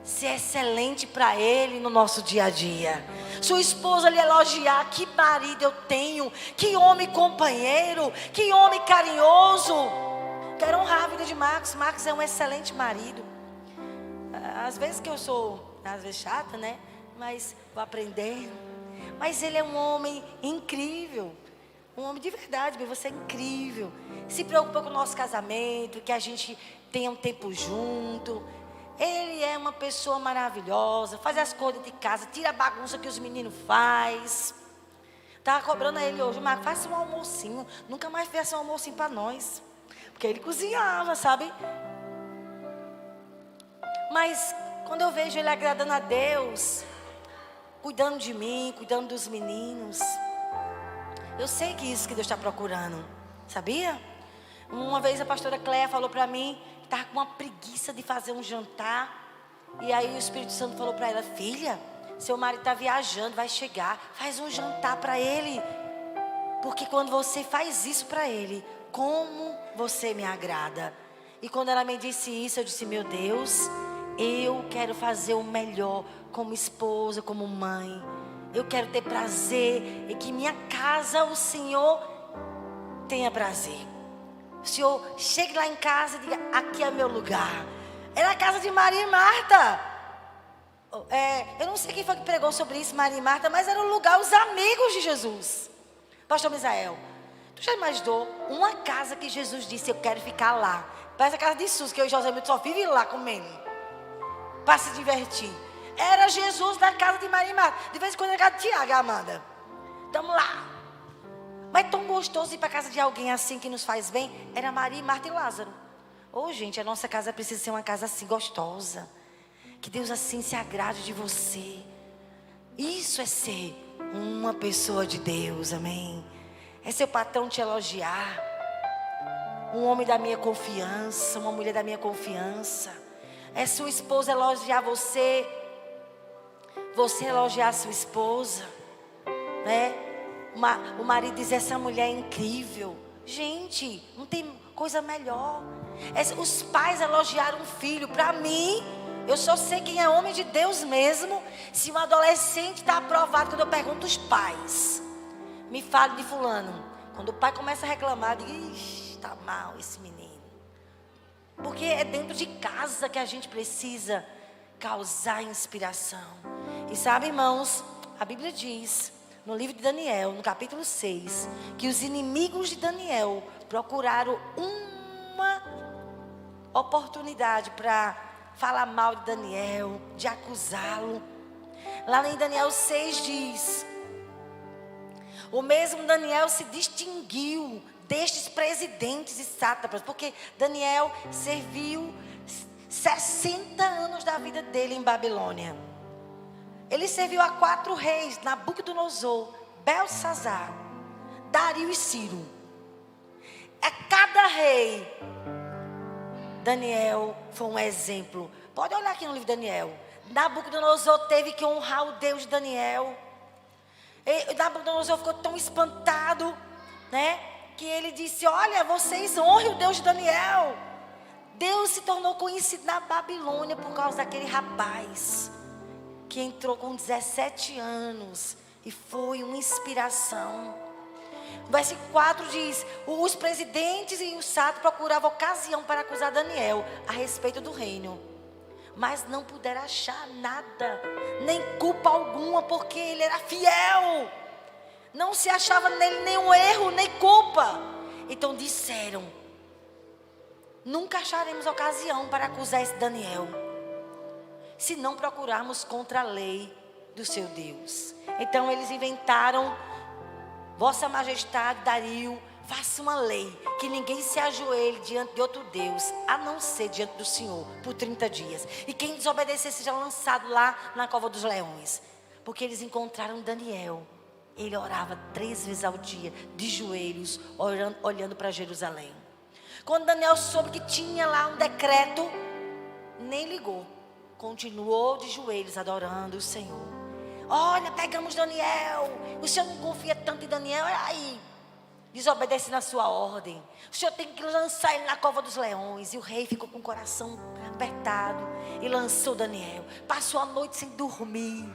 ser excelente para Ele no nosso dia a dia. Sua esposa lhe elogiar: que marido eu tenho, que homem companheiro, que homem carinhoso. Quero honrar a vida de Marcos. Marcos é um excelente marido. Às vezes que eu sou, às vezes chata, né? Mas vou aprendendo. Mas ele é um homem incrível. Um homem de verdade, você é incrível. Se preocupa com o nosso casamento, que a gente tenha um tempo junto. Ele é uma pessoa maravilhosa. Faz as coisas de casa, tira a bagunça que os meninos fazem. Estava cobrando a ele hoje: Marcos, faça um almocinho. Nunca mais fez um almocinho para nós. Porque ele cozinhava, sabe? Mas quando eu vejo ele agradando a Deus, cuidando de mim, cuidando dos meninos, eu sei que isso que Deus está procurando, sabia? Uma vez a pastora Cléia falou para mim que estava com uma preguiça de fazer um jantar. E aí o Espírito Santo falou para ela: filha, seu marido está viajando, vai chegar, faz um jantar para ele. Porque quando você faz isso para ele, como você me agrada. E quando ela me disse isso, eu disse: meu Deus, eu quero fazer o melhor como esposa, como mãe. Eu quero ter prazer em que minha casa o Senhor tenha prazer. O Senhor chegue lá em casa e diga: aqui é meu lugar. Era a casa de Maria e Marta. Eu não sei quem foi que pregou sobre isso, Maria e Marta, mas era o lugar, os amigos de Jesus. Pastor Misael, tu já imaginou uma casa que Jesus disse: eu quero ficar lá? Parece a casa de Jesus, que eu e José Milton só vivem lá comendo, para se divertir. Era Jesus da casa de Maria e Marta. De vez em quando é casa de Tiago e Amanda. Estamos lá. Mas é tão gostoso ir para a casa de alguém assim que nos faz bem. Era Maria, Marta e Lázaro. Gente, a nossa casa precisa ser uma casa assim gostosa. Que Deus assim se agrade de você. Isso é ser uma pessoa de Deus, amém? É seu patrão te elogiar. Um homem da minha confiança, uma mulher da minha confiança. É sua esposa elogiar você. Você elogiar a sua esposa, né? O marido diz: essa mulher é incrível. Gente, não tem coisa melhor. Os pais elogiaram um filho. Para mim, eu só sei quem é homem de Deus mesmo se um adolescente está aprovado. Quando eu pergunto os pais: me fale de fulano. Quando o pai começa a reclamar, eu digo: ixi, está mal esse menino. Porque é dentro de casa que a gente precisa causar inspiração. E sabe, irmãos, a Bíblia diz no livro de Daniel, no capítulo 6, que os inimigos de Daniel procuraram uma oportunidade para falar mal de Daniel, de acusá-lo. Lá em Daniel 6 diz: o mesmo Daniel se distinguiu destes presidentes e sátrapas, porque Daniel serviu 60 anos da vida dele em Babilônia. Ele serviu a 4 reis: Nabucodonosor, Belsazar, Dario e Ciro. A cada rei Daniel foi um exemplo. Pode olhar aqui no livro de Daniel. Nabucodonosor teve que honrar o Deus de Daniel. Nabucodonosor ficou tão espantado, né? Que ele disse, olha, vocês honrem o Deus de Daniel. Deus se tornou conhecido na Babilônia por causa daquele rapaz que entrou com 17 anos e foi uma inspiração. O versículo 4 diz, os presidentes e os sátrapas procuravam ocasião para acusar Daniel a respeito do reino, mas não puderam achar nada, nem culpa alguma, porque ele era fiel. Não se achava nele nenhum erro, nem culpa. Então disseram, nunca acharemos ocasião para acusar esse Daniel, se não procurarmos contra a lei do seu Deus. Então eles inventaram, Vossa Majestade Dario, faça uma lei que ninguém se ajoelhe diante de outro Deus, a não ser diante do Senhor, por 30 dias. E quem desobedecer seja lançado lá na cova dos leões. Porque eles encontraram Daniel. Ele orava 3 vezes ao dia, de joelhos, olhando para Jerusalém. Quando Daniel soube que tinha lá um decreto, nem ligou. Continuou de joelhos, adorando o Senhor. Olha, pegamos Daniel. O Senhor não confia tanto em Daniel, olha aí. Desobedece na sua ordem. O Senhor tem que lançar ele na cova dos leões. E o rei ficou com o coração apertado e lançou Daniel. Passou a noite sem dormir.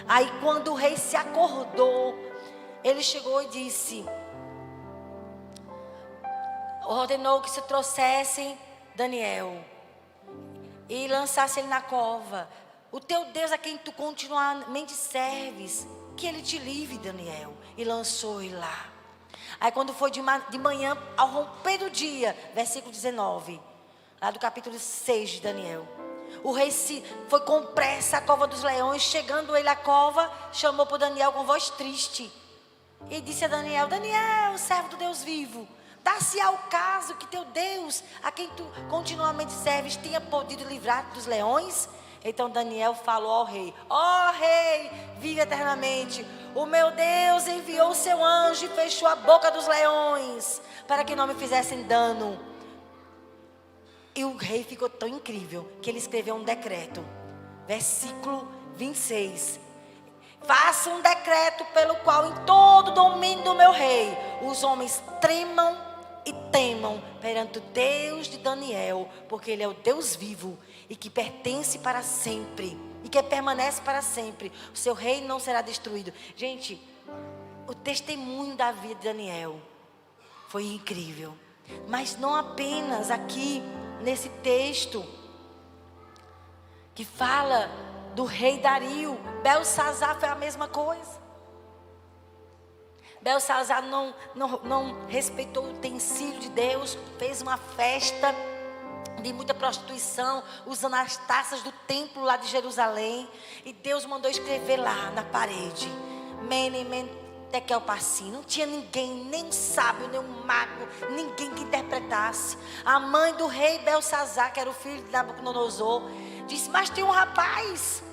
Aí quando o rei se acordou, ele chegou e disse, ordenou que se trouxessem Daniel e lançasse ele na cova. O teu Deus a quem tu continuamente serves, que ele te livre, Daniel. E lançou ele lá. Aí quando foi de manhã, ao romper do dia, versículo 19, lá do capítulo 6 de Daniel, o rei foi com pressa à cova dos leões. Chegando ele à cova, chamou por Daniel com voz triste e disse a Daniel, Daniel, servo do Deus vivo, dá-se ao caso que teu Deus, a quem tu continuamente serves, tenha podido livrar dos leões? Então Daniel falou ao rei, ó rei, vive eternamente, o meu Deus enviou o seu anjo e fechou a boca dos leões, para que não me fizessem dano. E o rei ficou tão incrível, que ele escreveu um decreto, versículo 26, faça um decreto pelo qual em todo o domínio do meu rei, os homens tremam e temam perante o Deus de Daniel, porque ele é o Deus vivo e que pertence para sempre e que permanece para sempre. O seu reino não será destruído. Gente, o testemunho da vida de Daniel foi incrível. Mas não apenas aqui nesse texto que fala do rei Dario. Belsazar foi a mesma coisa. Belsazar não respeitou o utensílio de Deus, fez uma festa de muita prostituição, usando as taças do templo lá de Jerusalém. E Deus mandou escrever lá na parede, Mene, Mene, Tekel, Parsim. Não tinha ninguém, nem um sábio, nem um mago, ninguém que interpretasse. A mãe do rei Belsazar, que era o filho de Nabucodonosor, disse, mas tem um rapaz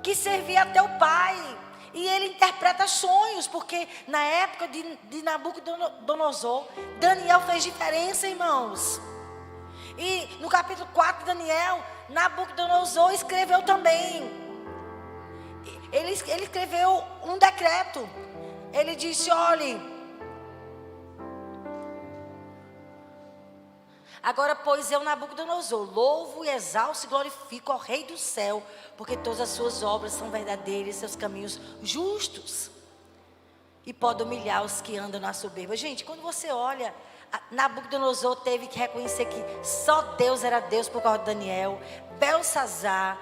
que servia a teu pai, e ele interpreta sonhos, porque na época de Nabucodonosor, Daniel fez diferença, irmãos. E no capítulo 4 de Daniel, Nabucodonosor escreveu também. Ele escreveu um decreto. Ele disse, olhe, agora pois eu, Nabucodonosor, louvo e exalço e glorifico ao Rei do céu, porque todas as suas obras são verdadeiras e seus caminhos justos. E pode humilhar os que andam na soberba. Gente, quando você olha, Nabucodonosor teve que reconhecer que só Deus era Deus por causa de Daniel. Belsazar,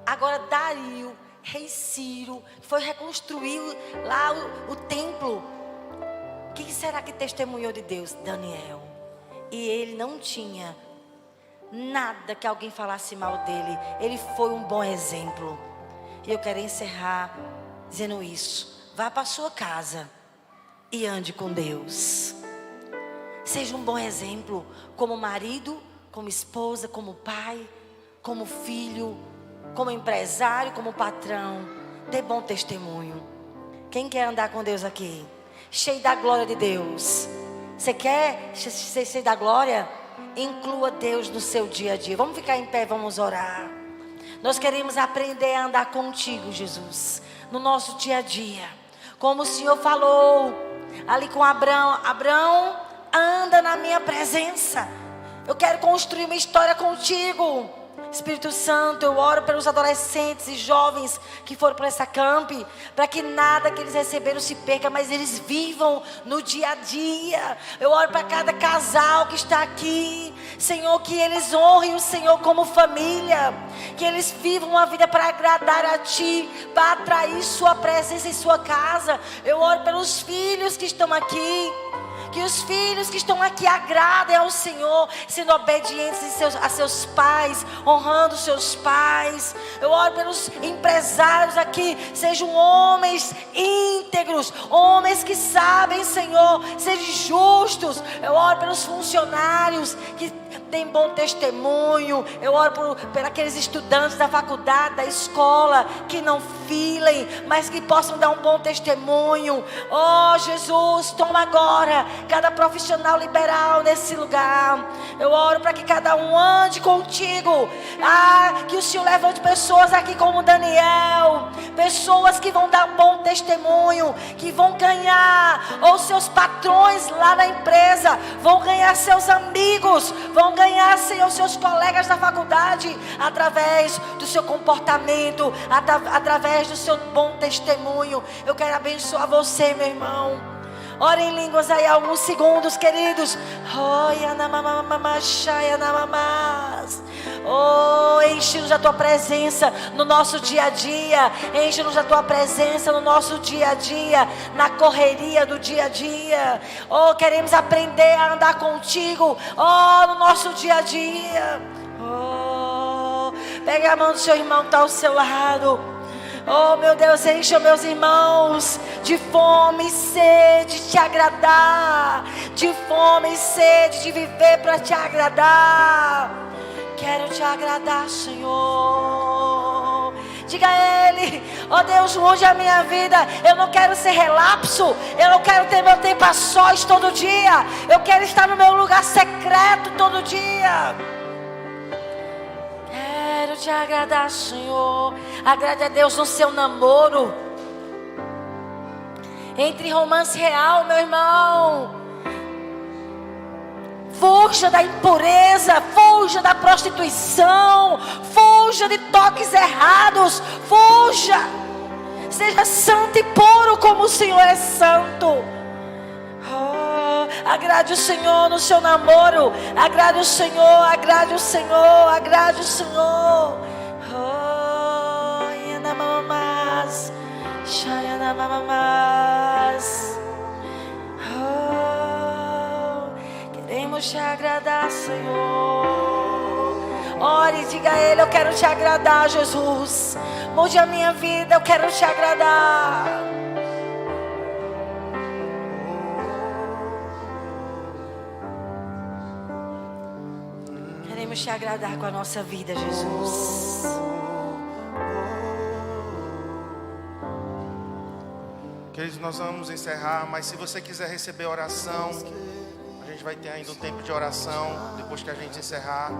agora Dario, rei Ciro, foi reconstruir lá o templo. Quem será que testemunhou de Deus? Daniel. E ele não tinha nada que alguém falasse mal dele. Ele foi um bom exemplo. E eu quero encerrar dizendo isso. Vá para a sua casa e ande com Deus. Seja um bom exemplo, como marido, como esposa, como pai, como filho, como empresário, como patrão. Dê bom testemunho. Quem quer andar com Deus aqui? Cheio da glória de Deus. Você quer ser cheio da glória? inclua Deus no seu dia a dia. Vamos ficar em pé, vamos orar. Nós queremos aprender a andar contigo, Jesus, no nosso dia a dia. Como o Senhor falou ali com Abraão: Abraão, anda na minha presença. Eu quero construir uma história contigo. Espírito Santo, eu oro pelos adolescentes e jovens que foram para essa camp, para que nada que eles receberam se perca, mas eles vivam no dia a dia. Eu oro para cada casal que está aqui, Senhor, que eles honrem o Senhor como família, que eles vivam uma vida para agradar a Ti, para atrair Sua presença em sua casa. Eu oro pelos filhos que estão aqui, que os filhos que estão aqui agradem ao Senhor, sendo obedientes a seus pais, honrando seus pais. Eu oro pelos empresários aqui, sejam homens íntegros, homens que sabem, Senhor, sejam justos. Eu oro pelos funcionários que têm bom testemunho. Eu oro por aqueles estudantes da faculdade, da escola, que não filem, mas que possam dar um bom testemunho. Oh Jesus, toma agora cada profissional liberal nesse lugar. Eu oro para que cada um ande contigo. Que o Senhor levante pessoas aqui como Daniel, pessoas que vão dar um bom testemunho, que vão ganhar, ou seus patrões lá na empresa, vão ganhar seus amigos, vão ganhar, Senhor, seus colegas da faculdade, através do seu comportamento, através do seu bom testemunho. Eu quero abençoar você, meu irmão. Ore em línguas aí alguns segundos, queridos. Oh, enche-nos da Tua presença no nosso dia a dia. Enche-nos da Tua presença no nosso dia a dia, na correria do dia a dia. Oh, queremos aprender a andar contigo, oh, no nosso dia a dia. Oh, pegue a mão do seu irmão que está ao seu lado. Oh meu Deus, encha meus irmãos de fome e sede de Te agradar, de fome e sede de viver para Te agradar. Quero Te agradar, Senhor. Diga a Ele: oh Deus, mude a minha vida. Eu não quero ser relapso, eu não quero ter meu tempo a sós todo dia. Eu quero estar no meu lugar secreto todo dia. Quero Te agradar, Senhor. Agrade a Deus no seu namoro. Entre em romance real, meu irmão. Fuja da impureza, fuja da prostituição, fuja de toques errados, fuja. Seja santo e puro como o Senhor é santo. Agrade o Senhor no seu namoro. Agrade o Senhor, agrade o Senhor, agrade o Senhor. Queremos Te agradar, Senhor. Ore e diga a Ele: eu quero Te agradar, Jesus. Mude a minha vida, eu quero Te agradar. Queremos Te agradar com a nossa vida, Jesus. Queridos, nós vamos encerrar, mas se você quiser receber oração, a gente vai ter ainda um tempo de oração depois que a gente encerrar.